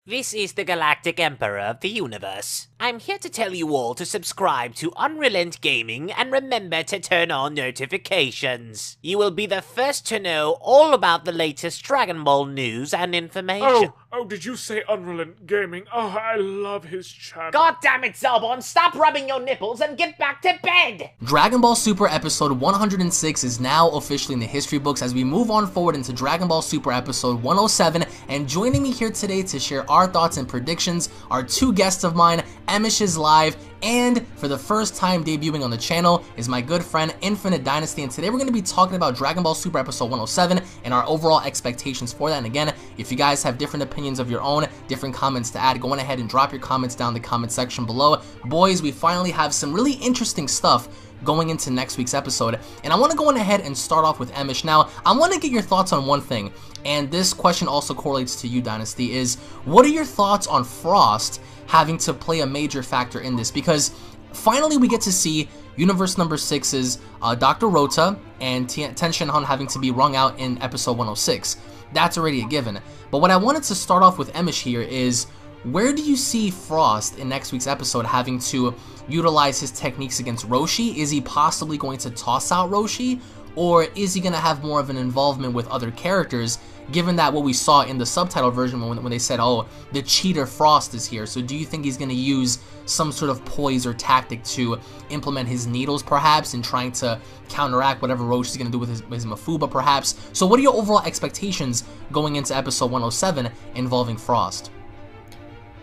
This is the Galactic Emperor of the Universe. I'm here to tell you all to subscribe to Unrelent Gaming and remember to turn on notifications. You will be the first to know all about the latest Dragon Ball news and information. Oh, did you say Unrelent Gaming? Oh, I love his channel. God damn it, Zelbon, stop rubbing your nipples and get back to bed! Dragon Ball Super episode 106 is now officially in the history books as we move on forward into Dragon Ball Super episode 107, and joining me here today to share our thoughts and predictions are two guests of mine. Emish is live, and for the first time debuting on the channel is my good friend Infinite Dynasty, and today we're going to be talking about Dragon Ball Super episode 107 and our overall expectations for that. And again, if you guys have different opinions of your own, different comments to add, go on ahead and drop your comments down in the comment section below. Boys, we finally have some really interesting stuff going into next week's episode, and I want to go on ahead and start off with Emish. Now, I want to get your thoughts on one thing, and this question also correlates to you, Dynasty, is what are your thoughts on Frost having to play a major factor in this? Because finally we get to see Universe number 6's Dr. Rota and Ten Shinhan having to be wrung out in episode 106. That's already a given. But what I wanted to start off with Emish here is, where do you see Frost in next week's episode having to utilize his techniques against Roshi? Is he possibly going to toss out Roshi? Or is he going to have more of an involvement with other characters, given that what we saw in the subtitle version when they said, oh, the cheater Frost is here? So do you think he's going to use some sort of poise or tactic to implement his needles, perhaps, in trying to counteract whatever Roshi's going to do with his Mafuba, perhaps? So what are your overall expectations going into episode 107 involving Frost?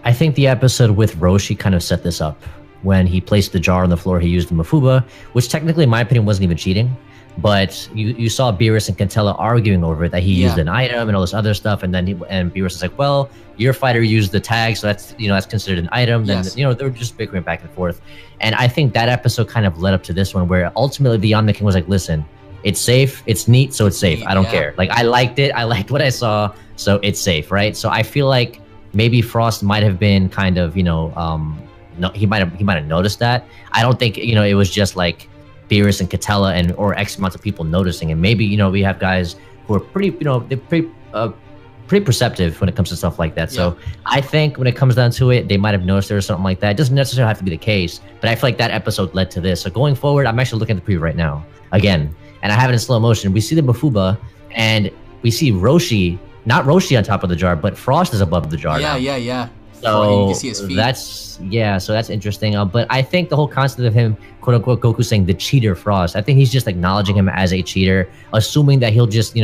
I think the episode with Roshi kind of set this up. When he placed the jar on the floor, he used the Mafuba, which technically, in my opinion, wasn't even cheating. But you saw Beerus and Cantella arguing over it, that he used an item and all this other stuff, and then Beerus is like, well, your fighter used the tag, so that's that's considered an item. Then they're just bickering back and forth. And I think that episode kind of led up to this one, where ultimately the Omni King was like, listen, it's safe, it's neat, so it's safe. I don't care. Like, I liked it, I liked what I saw, so it's safe, right? So I feel like maybe Frost might have been kind of, no, he might have noticed that. I don't think it was just like Beerus and Catella or X amounts of people noticing. And maybe we have guys who are pretty they're pretty perceptive when it comes to stuff like that. So I think when it comes down to it, they might have noticed there or something like that. It doesn't necessarily have to be the case, but I feel like that episode led to this. So going forward, I'm actually looking at the preview right now again, and I have it in slow motion. We see the Mafuba, and we see Roshi. Not Roshi on top of the jar, but Frost is above the jar now. Yeah. So you can see his feet. So that's interesting. But I think the whole concept of him, quote unquote, Goku saying the cheater Frost, I think he's just acknowledging him as a cheater, assuming that he'll just,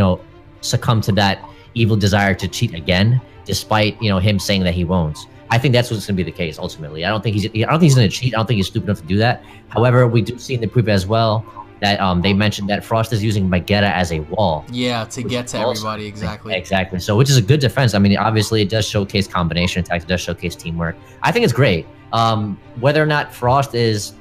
succumb to that evil desire to cheat again, despite, him saying that he won't. I think that's what's going to be the case ultimately. I don't think he's going to cheat. I don't think he's stupid enough to do that. However, we do see in the preview as well that they mentioned that Frost is using Magetta as a wall. Yeah, to get to everybody, exactly. Exactly. So, which is a good defense. I mean, obviously, it does showcase combination attacks. It does showcase teamwork. I think it's great. Whether or not Frost is,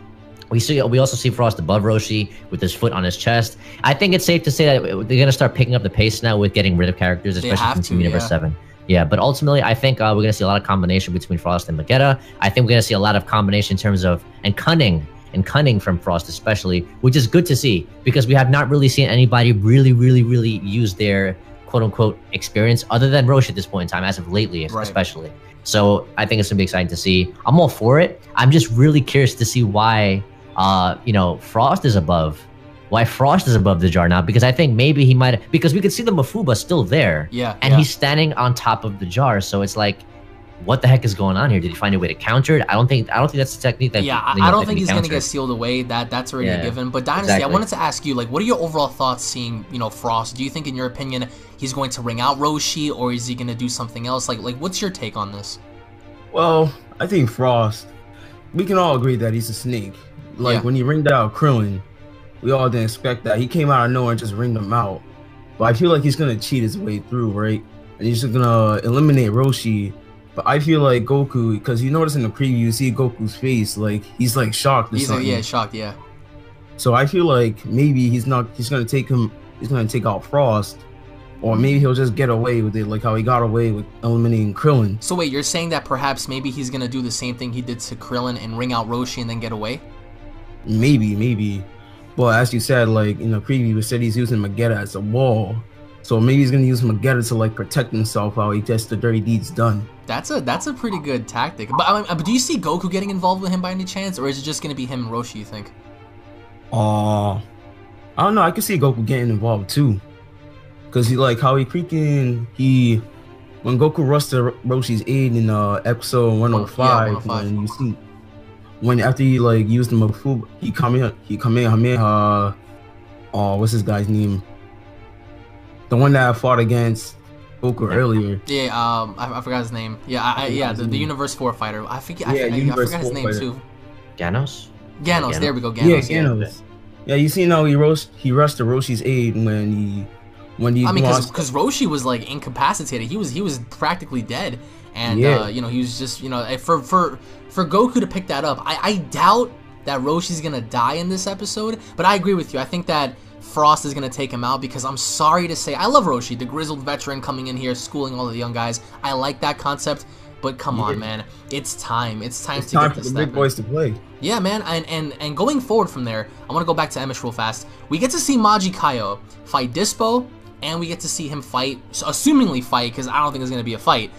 we also see Frost above Roshi with his foot on his chest. I think it's safe to say that they're going to start picking up the pace now with getting rid of characters, especially from Team Universe 7. Yeah, but ultimately, I think we're going to see a lot of combination between Frost and Magetta. I think we're going to see a lot of combination in terms of cunning from Frost, especially, which is good to see, because we have not really seen anybody really use their quote-unquote experience other than Roshi at this point in time, as of lately, especially. So I think it's gonna be exciting to see. I'm all for it. I'm just really curious to see why Frost is above the jar now, because I think maybe he might, because we could see the Mafuba still there, and he's standing on top of the jar, so it's like, what the heck is going on here? Did he find a way to counter it? I don't think that's the technique that. Yeah, I don't think he's gonna get sealed away. That's already a given. But Dynasty, I wanted to ask you, like, what are your overall thoughts seeing, Frost? Do you think, in your opinion, he's going to ring out Roshi, or is he gonna do something else? Like, what's your take on this? Well, I think Frost, we can all agree that he's a snake. Like, when he ringed out Krillin, we all didn't expect that. He came out of nowhere and just ringed him out. But I feel like he's gonna cheat his way through, right? And he's just gonna eliminate Roshi. But I feel like Goku, because you notice in the preview, you see Goku's face, like, he's like shocked or something. Shocked, So I feel like maybe he's gonna take out Frost, or maybe he'll just get away with it, like how he got away with eliminating Krillin. So wait, you're saying that perhaps maybe he's gonna do the same thing he did to Krillin and ring out Roshi and then get away? Maybe. But as you said, like in the preview, it said he's using Magetta as a wall. So maybe he's gonna use Magetta to like protect himself while he gets the dirty deeds done. That's a pretty good tactic. But do you see Goku getting involved with him by any chance, or is it just gonna be him and Roshi, you think? I don't know. I could see Goku getting involved too, cause he like how when Goku rushed to Roshi's aid in episode 105, when you see after he like used the Mafuba, he Kamehameha. What's this guy's name? The one that fought against Goku earlier. Yeah, I forgot his name. Yeah, the Universe 4 fighter. I forgot his name too. Ganos? Ganos, there we go. Ganos. Yeah, Ganos. Yeah, you see now he rushed to Roshi's aid when he I mean, because Roshi was like incapacitated. He was practically dead, and you know, he was just, you know, for Goku to pick that up. I doubt that Roshi's gonna die in this episode, but I agree with you. I think that Frost is gonna take him out, because I'm sorry to say, I love Roshi, the grizzled veteran coming in here schooling all the young guys. I like that concept, but come on, man, it's time. It's time to get this for the big boys to play. Yeah, man, and going forward from there, I want to go back to Emish real fast. We get to see Maji Kaio fight Dispo, and we get to see him fight, assumingly fight, because I don't think there's going to be a fight,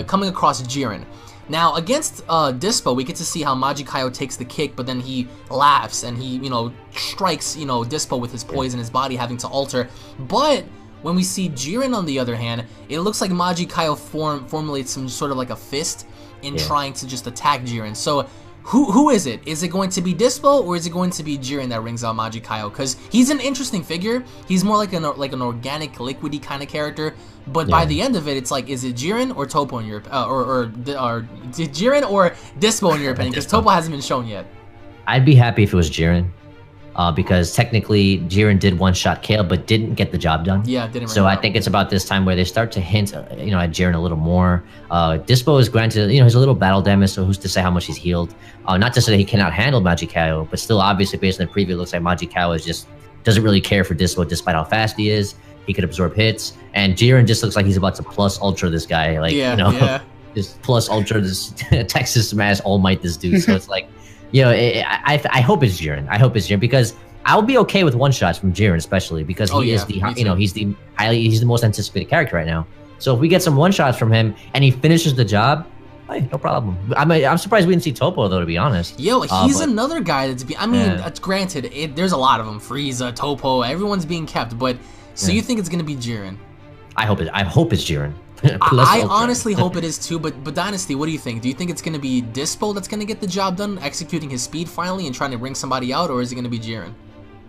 coming across Jeirin. Now, against Dispo, we get to see how Maji Kaio takes the kick, but then he laughs, and he, you know, strikes, you know, Dispo with his poison, his body having to alter. But when we see Jeirin, on the other hand, it looks like Maji Kaio formulates some sort of like a fist in trying to just attack Jeirin. So, who is it? Is it going to be Dispo, or is it going to be Jeirin that rings out Maji Kaio? Because he's an interesting figure. He's more like an organic, liquidy kind of character. But by the end of it, it's like, is it Jeirin or Topo in your or Jeirin or Dispo in your opinion? Because Topo hasn't been shown yet. I'd be happy if it was Jeirin. Because technically Jeirin did one-shot Kale, but didn't get the job done. Yeah, didn't. So I think it's about this time where they start to hint, you know, at Jeirin a little more. Dispo is granted, you know, he's a little battle damage, so who's to say how much he's healed? Not to say that he cannot handle Maji Kaio, but still, obviously, based on the preview, it looks like Maji Kaio is just doesn't really care for Dispo, despite how fast he is. He could absorb hits, and Jeirin just looks like he's about to plus ultra this guy, like you know, just plus ultra this Texas Smash All Might this dude. So it's like, you know, I hope it's Jeirin. I hope it's Jeirin, because I'll be okay with one shots from Jeirin, especially because he is the, you know, he's the most anticipated character right now. So if we get some one shots from him and he finishes the job, hey, no problem. I'm surprised we didn't see Topo though, to be honest. Yo, he's another guy that's. I mean, granted, there's a lot of them. Frieza, Topo, everyone's being kept. But so you think it's gonna be Jeirin? I hope it's Jeirin. I honestly hope it is too, but Dynasty, what do you think? Do you think it's going to be Dispo that's going to get the job done, executing his speed finally and trying to bring somebody out, or is it going to be Jeirin?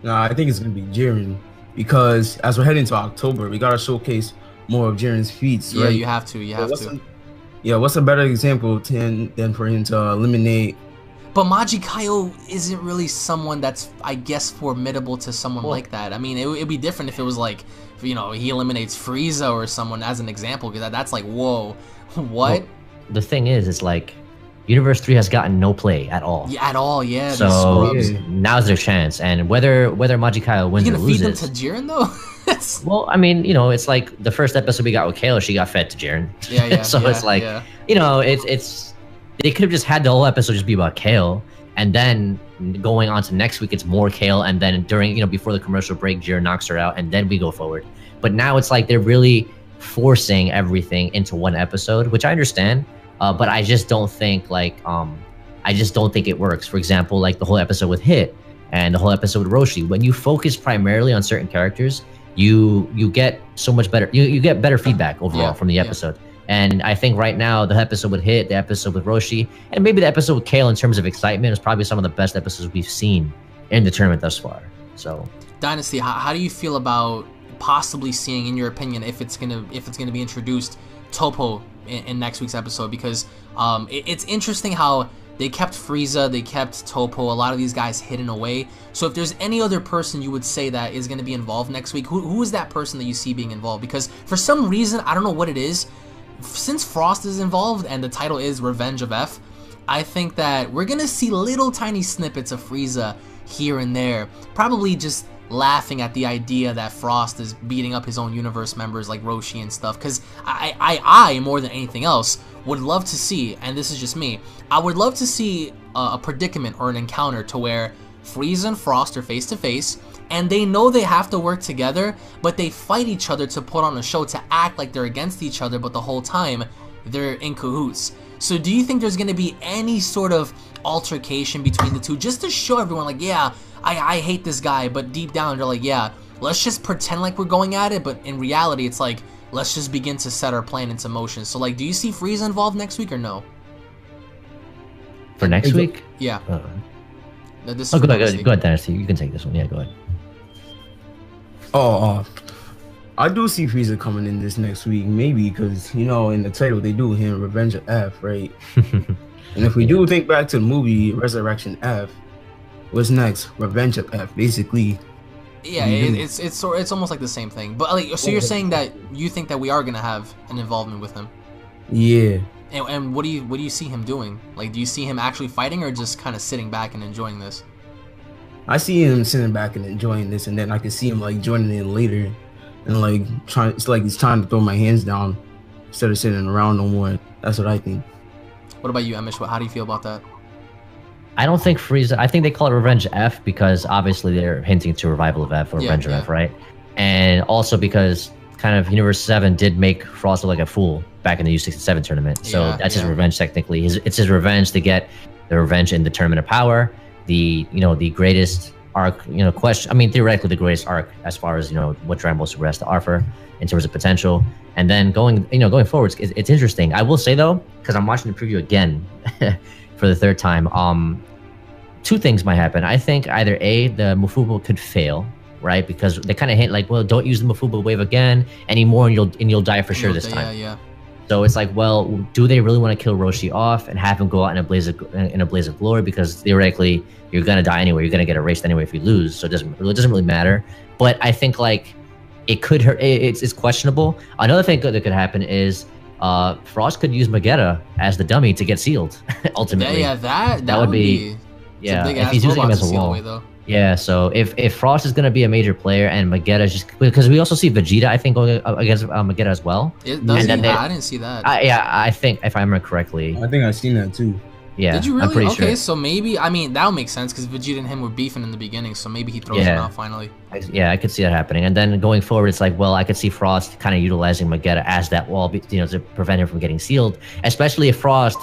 No, I think it's going to be Jeirin, because as we're heading to October, we got to showcase more of Jiren's feats, right? Yeah, you have to. What's a better example than for him to eliminate? But Maji Kaio isn't really someone that's, I guess, formidable to someone like that. I mean, it'd be different if it was like, you know, he eliminates Frieza or someone as an example, because that's like, whoa, what? Well, the thing is, it's like, Universe 3 has gotten no play at all. Yeah, at all, yeah. So now's their chance, and whether Maji Kaio wins or loses. You gonna feed them to Jeirin though? Well, I mean, you know, it's like the first episode we got with Kale, she got fed to Jeirin. Yeah. So it's like, you know, it's they could have just had the whole episode just be about Kale, and then going on to next week, it's more Kale, and then during, you know, before the commercial break, Jeirin knocks her out, and then we go forward. But now it's like they're really forcing everything into one episode, which I understand, but I just don't think it works. For example, like the whole episode with Hit and the whole episode with Roshi, when you focus primarily on certain characters, you get so much better. You get better feedback overall from the episode. And I think right now, the episode with Hit, the episode with Roshi, and maybe the episode with Kale in terms of excitement is probably some of the best episodes we've seen in the tournament thus far. So, Dynasty, how do you feel about possibly seeing, in your opinion, if it's gonna be introduced, Topo in next week's episode? Because it's interesting how they kept Frieza, they kept Topo, a lot of these guys hidden away. So if there's any other person you would say that is going to be involved next week, who is that person that you see being involved? Because for some reason, I don't know what it is, since Frost is involved and the title is Revenge of F, I think that we're going to see little tiny snippets of Frieza here and there, probably just laughing at the idea that Frost is beating up his own universe members like Roshi and stuff. Because I more than anything else would love to see, and this is just me, I would love to see a predicament or an encounter to where Frieza and Frost are face to face, and they know they have to work together, but they fight each other to put on a show to act like they're against each other, but the whole time they're in cahoots. So do you think there's going to be any sort of altercation between the two, just to show everyone like, yeah, I hate this guy, but deep down they're like, yeah, let's just pretend like we're going at it, but in reality it's like, let's just begin to set our plan into motion. So like, do you see Frieza involved next week or no? For next week? Yeah. This is go ahead, Dynasty. You can take this one. Yeah, go ahead. I do see Frieza coming in this next week, maybe because, you know, in the title they do him Revenge of F, right? And if we do think back to the movie Resurrection F, what's next? Revenge of F, basically. Yeah, it's almost like the same thing. But like, so you're saying that you think that we are gonna have an involvement with him? Yeah. And what do you see him doing? Like, do you see him actually fighting or just kind of sitting back and enjoying this? I see him sitting back and enjoying this, and then I can see him like joining in later, and like trying. It's like he's trying to throw my hands down instead of sitting around no more. That's what I think. What about you, Emish? How do you feel about that? I don't think Frieza. I think they call it Revenge F because obviously they're hinting to Revival of F or Revenge of F, right? And also because kind of Universe 7 did make Frost look like a fool back in the U67 tournament. So that's his revenge technically. It's his revenge to get the revenge in the Tournament of Power. The greatest arc, question. I mean, theoretically the greatest arc as far as what Dragon Ball Super has to offer in terms of potential. And then going forward, it's interesting. I will say though, because I'm watching the preview again for the third time. Two things might happen. I think either A, the Mafooba could fail, right? Because they kind of hint like, well, don't use the Mafooba wave again anymore, and you'll die for sure this time. Yeah. So it's like, well, do they really want to kill Roshi off and have him go out in a blaze of glory? Because theoretically, you're gonna die anyway. You're gonna get erased anyway if you lose. So it doesn't really matter. But I think like it could hurt. It's questionable. Another thing that could happen is Frost could use Magetta as the dummy to get sealed. Ultimately, that would be if he's using him as a wall. Away, yeah, so if Frost is going to be a major player and Magetta is just because we also see Vegeta, I think, going against Magetta as well. I didn't see that. I think if I remember correctly. I think I've seen that too. Yeah, did you really? I'm pretty okay, sure. So maybe that would make sense because Vegeta and him were beefing in the beginning. So maybe he throws him out finally. I could see that happening. And then going forward, it's like, well, I could see Frost kind of utilizing Magetta as that wall, to prevent him from getting sealed. Especially if Frost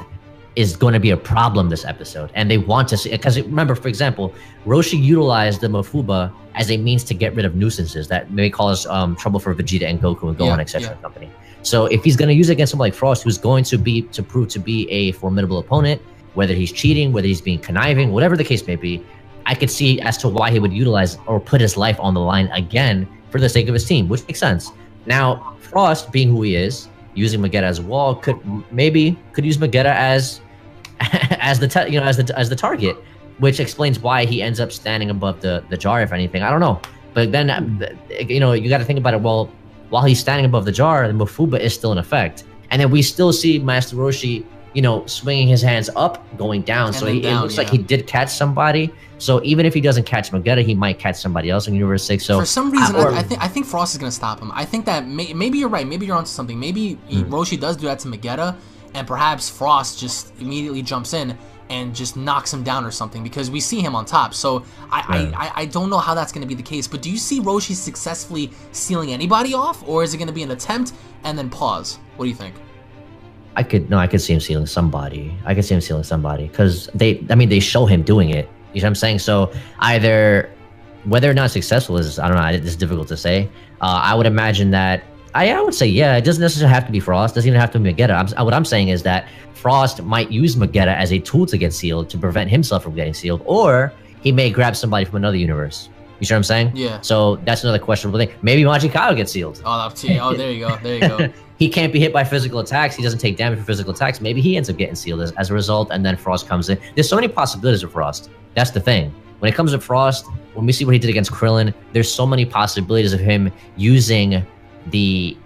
is going to be a problem this episode, and they want to see, because remember, for example, Roshi utilized the Mafooba as a means to get rid of nuisances that may cause trouble for Vegeta and Goku and Gohan, etc. company. So if he's going to use it against someone like Frost, who's going to prove to be a formidable opponent, whether he's cheating, whether he's being conniving, whatever the case may be, I could see as to why he would utilize or put his life on the line again for the sake of his team, which makes sense. Now, Frost, being who he is, using Magetta as a wall, could use Magetta as the target, which explains why he ends up standing above the jar, if anything. I don't know, but then you got to think about it. Well, while he's standing above the jar, the Mafooba is still in effect, and then we still see Master Roshi swinging his hands up, going down. So it looks like he did catch somebody. So even if he doesn't catch Magetta, he might catch somebody else in Universe 6. So for some reason, I think Frost is gonna stop him. I think that maybe you're right. Maybe you're onto something. Maybe Roshi does do that to Magetta, and perhaps Frost just immediately jumps in and just knocks him down or something, because we see him on top. So I don't know how that's going to be the case. But do you see Roshi successfully sealing anybody off, or is it going to be an attempt and then pause? What do you think? I could see him sealing somebody. Because they show him doing it. You know what I'm saying? So either whether or not successful is, I don't know. It's difficult to say. I would imagine that. I would say, yeah, it doesn't necessarily have to be Frost. It doesn't even have to be Magetta. What I'm saying is that Frost might use Magetta as a tool to get sealed, to prevent himself from getting sealed, or he may grab somebody from another universe. You see what I'm saying? Yeah. So that's another questionable thing. Maybe Majikawa gets sealed. Oh, there you go. He can't be hit by physical attacks. He doesn't take damage from physical attacks. Maybe he ends up getting sealed as a result, and then Frost comes in. There's so many possibilities with Frost. That's the thing. When it comes to Frost, when we see what he did against Krillin, there's so many possibilities of him using the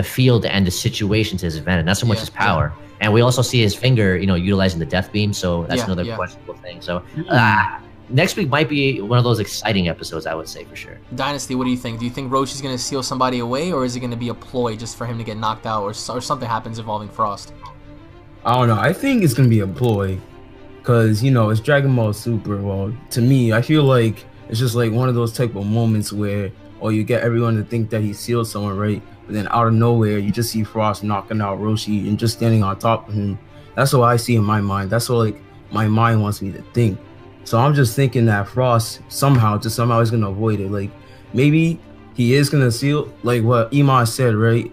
field and the situation to his advantage, not so much his power. And we also see his finger, utilizing the death beam. So that's another questionable thing. So next week might be one of those exciting episodes, I would say, for sure. Dynasty, what do you think? Do you think Roshi's going to seal somebody away, or is it going to be a ploy just for him to get knocked out, or something happens involving Frost? I don't know. I think it's going to be a ploy because, it's Dragon Ball Super. Well, to me, I feel like it's just like one of those type of moments where, or you get everyone to think that he sealed someone, right? But then out of nowhere, you just see Frost knocking out Roshi and just standing on top of him. That's what I see in my mind. That's what like my mind wants me to think. So I'm just thinking that Frost somehow is gonna avoid it. Like maybe he is gonna seal, like what Iman said, right?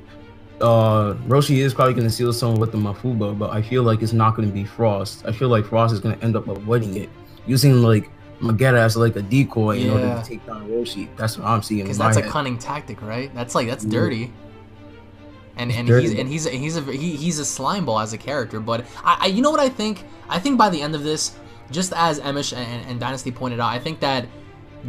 Roshi is probably gonna seal someone with the Mafuba, but I feel like it's not gonna be Frost. I feel like Frost is gonna end up avoiding it, using like Magetta as like a decoy in order to take down Roshi. That's what I'm seeing. Because that's a cunning tactic, right? That's dirty. And he's a slime ball as a character. But I you know what I think? I think by the end of this, just as Emish and Dynasty pointed out, I think that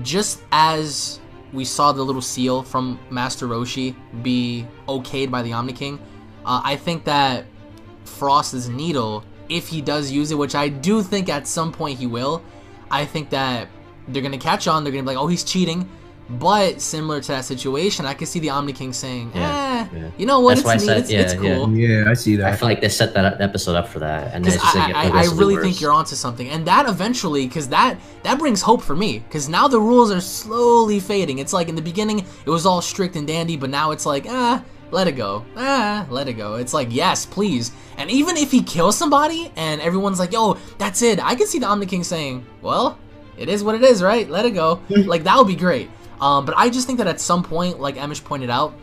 just as we saw the little seal from Master Roshi be okayed by the Omni King, I think that Frost's needle, if he does use it, which I do think at some point he will, I think that they're going to catch on. They're going to be like, oh, he's cheating. But similar to that situation, I can see the Omni King saying, you know what, it's cool. Yeah, I see that. I feel like they set that episode up for that. And I really think you're onto something. And that eventually, because that brings hope for me. Because now the rules are slowly fading. It's like in the beginning, it was all strict and dandy. But now it's like, let it go. Let it go. It's like, yes, please. And even if he kills somebody and everyone's like, yo, that's it. I can see the Omni King saying, well, it is what it is, right? Let it go. Like, that would be great. But I just think that at some point, like Emish pointed out,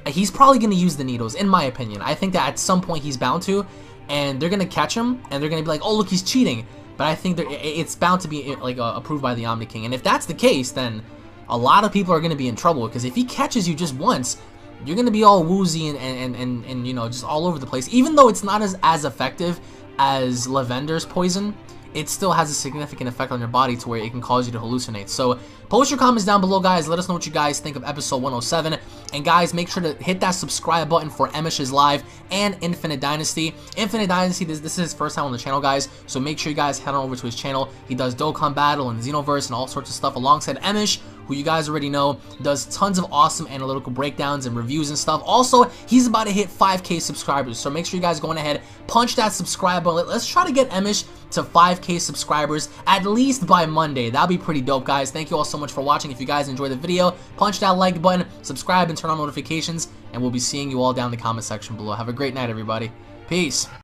he's probably going to use the needles, in my opinion. I think that at some point he's bound to, and they're going to catch him, and they're going to be like, oh, look, he's cheating. But I think it's bound to be like approved by the Omni King. And if that's the case, then a lot of people are going to be in trouble, because if he catches you just once, you're going to be all woozy and you know, just all over the place. Even though it's not as effective as Lavender's poison, it still has a significant effect on your body to where it can cause you to hallucinate. So post your comments down below, guys. Let us know what you guys think of episode 107. And guys, make sure to hit that subscribe button for Emish's Live and Infinite Dynasty. Infinite Dynasty, this is his first time on the channel, guys. So make sure you guys head on over to his channel. He does Dokkan Battle and Xenoverse and all sorts of stuff alongside Emish, who you guys already know does tons of awesome analytical breakdowns and reviews and stuff. Also, he's about to hit 5K subscribers, so make sure you guys go ahead, punch that subscribe button. Let's try to get Emish to 5K subscribers at least by Monday. That'd be pretty dope, guys. Thank you all so much for watching. If you guys enjoyed the video, punch that like button, subscribe, and turn on notifications, and we'll be seeing you all down in the comment section below. Have a great night, everybody. Peace.